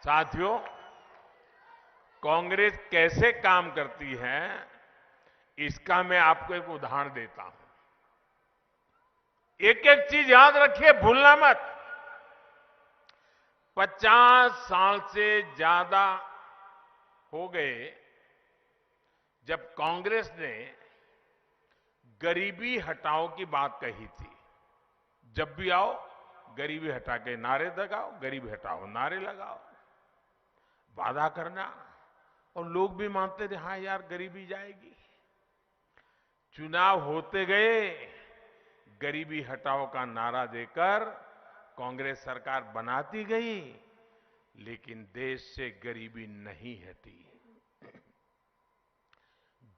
साथियों, कांग्रेस कैसे काम करती है इसका मैं आपको एक उदाहरण देता हूं। एक एक चीज याद रखिए, भूलना मत। 50 साल से ज्यादा हो गए जब कांग्रेस ने गरीबी हटाओ की बात कही थी। जब भी आओ गरीबी हटा के नारे लगाओ, गरीबी हटाओ नारे लगाओ, वादा करना, और लोग भी मानते थे हाँ यार गरीबी जाएगी। चुनाव होते गए, गरीबी हटाओ का नारा देकर कांग्रेस सरकार बनाती गई, लेकिन देश से गरीबी नहीं हटी।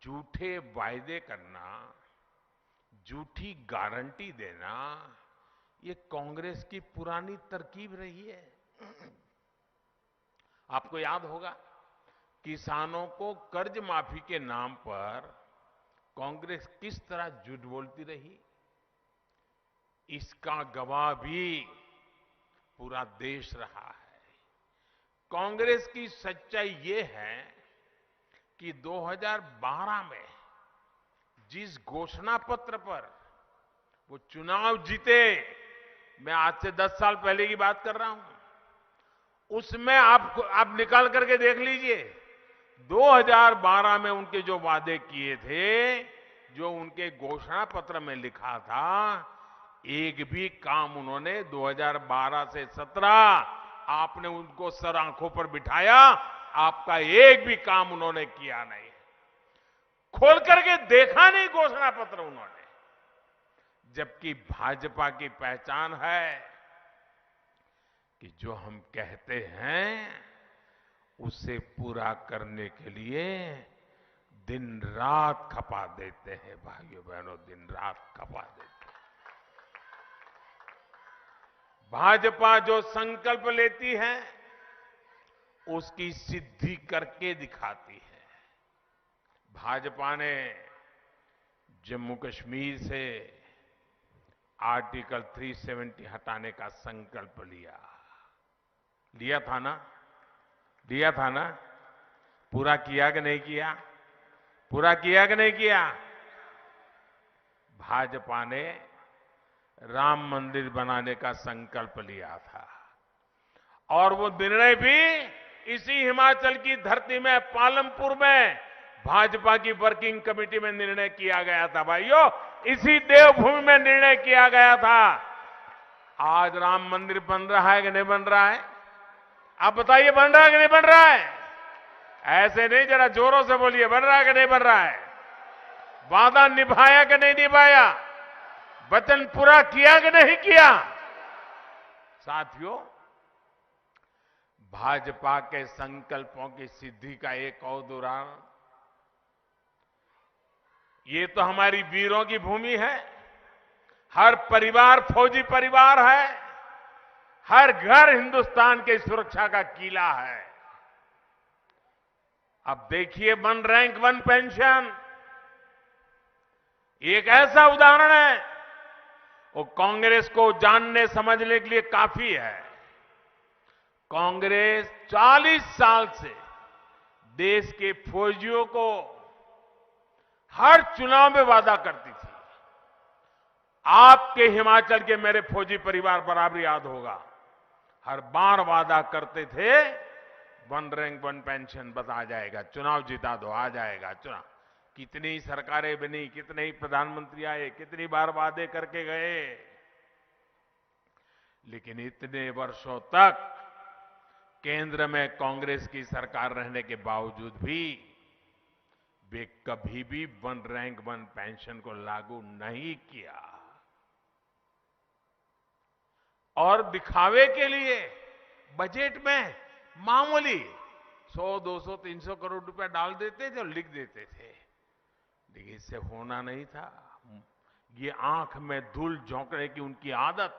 झूठे वायदे करना, झूठी गारंटी देना, ये कांग्रेस की पुरानी तरकीब रही है। आपको याद होगा, किसानों को कर्ज माफी के नाम पर कांग्रेस किस तरह झूठ बोलती रही, इसका गवाह भी पूरा देश रहा है। कांग्रेस की सच्चाई ये है कि 2012 में जिस घोषणा पत्र पर वो चुनाव जीते, मैं आज से 10 साल पहले की बात कर रहा हूं, उसमें आप निकाल करके देख लीजिए। 2012 में उनके जो वादे किए थे, जो उनके घोषणा पत्र में लिखा था, एक भी काम उन्होंने 2012 से 17 आपने उनको सर आंखों पर बिठाया, आपका एक भी काम उन्होंने किया नहीं। खोल करके देखा नहीं घोषणा पत्र उन्होंने। जबकि भाजपा की पहचान है कि जो हम कहते हैं उसे पूरा करने के लिए दिन रात खपा देते हैं। भाइयों बहनों, दिन रात खपा देते हैं। भाजपा जो संकल्प लेती है उसकी सिद्धि करके दिखाती है। भाजपा ने जम्मू कश्मीर से आर्टिकल 370 हटाने का संकल्प लिया था ना? पूरा किया कि नहीं किया? पूरा किया कि नहीं किया? भाजपा ने राम मंदिर बनाने का संकल्प लिया था, और वो निर्णय भी इसी हिमाचल की धरती में, पालमपुर में भाजपा की वर्किंग कमेटी में निर्णय किया गया था। भाइयों, इसी देवभूमि में निर्णय किया गया था। आज राम मंदिर बन रहा है कि नहीं बन रहा है? आप बताइए, बन रहा है कि नहीं बन रहा है? ऐसे नहीं, जरा जोरों से बोलिए, बन रहा है कि नहीं बन रहा है? वादा निभाया कि नहीं निभाया? वचन पूरा किया कि नहीं किया? साथियों, भाजपा के संकल्पों की सिद्धि का एक और उदाहरण, ये तो हमारी वीरों की भूमि है। हर परिवार फौजी परिवार है, हर घर हिंदुस्तान की सुरक्षा का किला है। अब देखिए, वन रैंक वन पेंशन एक ऐसा उदाहरण है, वो कांग्रेस को जानने समझने के लिए काफी है। कांग्रेस 40 साल से देश के फौजियों को हर चुनाव में वादा करती थी। आपके हिमाचल के मेरे फौजी परिवार बराबर याद होगा, हर बार वादा करते थे वन रैंक वन पेंशन बस आ जाएगा, चुनाव जिता दो, आ जाएगा चुनाव। कितनी सरकारें बनी, कितने ही प्रधानमंत्री आए, कितनी बार वादे करके गए, लेकिन इतने वर्षों तक केंद्र में कांग्रेस की सरकार रहने के बावजूद भी वे कभी भी वन रैंक वन पेंशन को लागू नहीं किया। और दिखावे के लिए बजट में मामूली 100, 200, 300 करोड़ रुपया डाल देते थे और लिख देते थे, लेकिन इससे होना नहीं था। ये आंख में धूल झोंकने की उनकी आदत,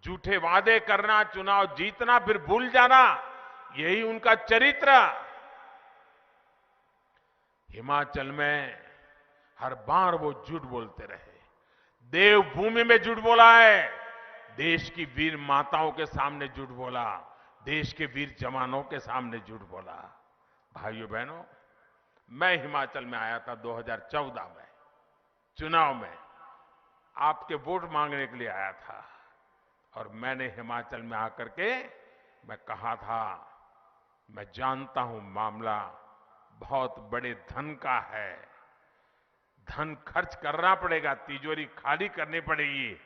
झूठे वादे करना, चुनाव जीतना फिर भूल जाना, यही उनका चरित्र। हिमाचल में हर बार वो झूठ बोलते रहे। देवभूमि में झूठ बोला है, देश की वीर माताओं के सामने झूठ बोला, देश के वीर जवानों के सामने झूठ बोला। भाइयों बहनों, मैं हिमाचल में आया था 2014 में, चुनाव में आपके वोट मांगने के लिए आया था। और मैंने हिमाचल में आकर के मैं कहा था, मैं जानता हूं मामला बहुत बड़े धन का है, धन खर्च करना पड़ेगा, तिजोरी खाली करनी पड़ेगी,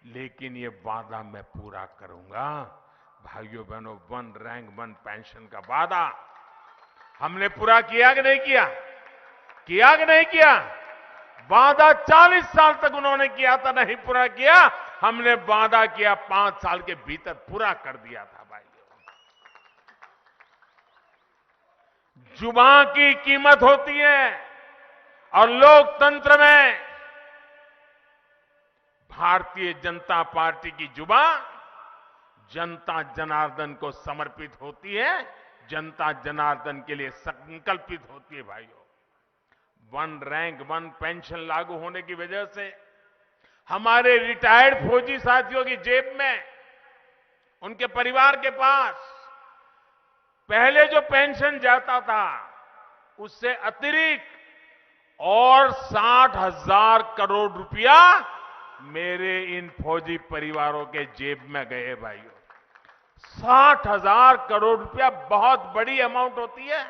लेकिन ये वादा मैं पूरा करूंगा। भाइयों बहनों, 1 रैंक 1 पेंशन का वादा हमने पूरा किया कि नहीं किया? किया कि नहीं किया? वादा 40 साल तक उन्होंने किया था, नहीं पूरा किया। हमने वादा किया, 5 साल के भीतर पूरा कर दिया था। भाइयों, जुबान की कीमत होती है और लोकतंत्र में भारतीय जनता पार्टी की जुबान जनता जनार्दन को समर्पित होती है, जनता जनार्दन के लिए संकल्पित होती है। भाइयों, 1 रैंक 1 पेंशन लागू होने की वजह से हमारे रिटायर्ड फौजी साथियों की जेब में, उनके परिवार के पास पहले जो पेंशन जाता था उससे अतिरिक्त और 60,000 करोड़ रुपया मेरे इन फौजी परिवारों के जेब में गए। भाइयों, 60,000 करोड़ रुपया बहुत बड़ी अमाउंट होती है।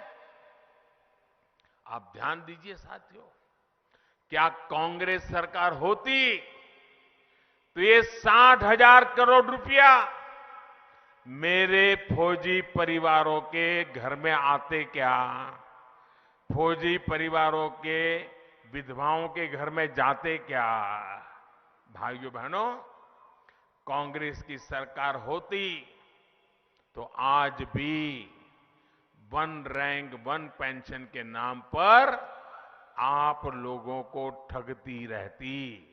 आप ध्यान दीजिए साथियों, क्या कांग्रेस सरकार होती तो ये 60,000 करोड़ रुपया मेरे फौजी परिवारों के घर में आते क्या? फौजी परिवारों के विधवाओं के घर में जाते क्या? भाइयों बहनों, कांग्रेस की सरकार होती तो आज भी 1 रैंक 1 पेंशन के नाम पर आप लोगों को ठगती रहती।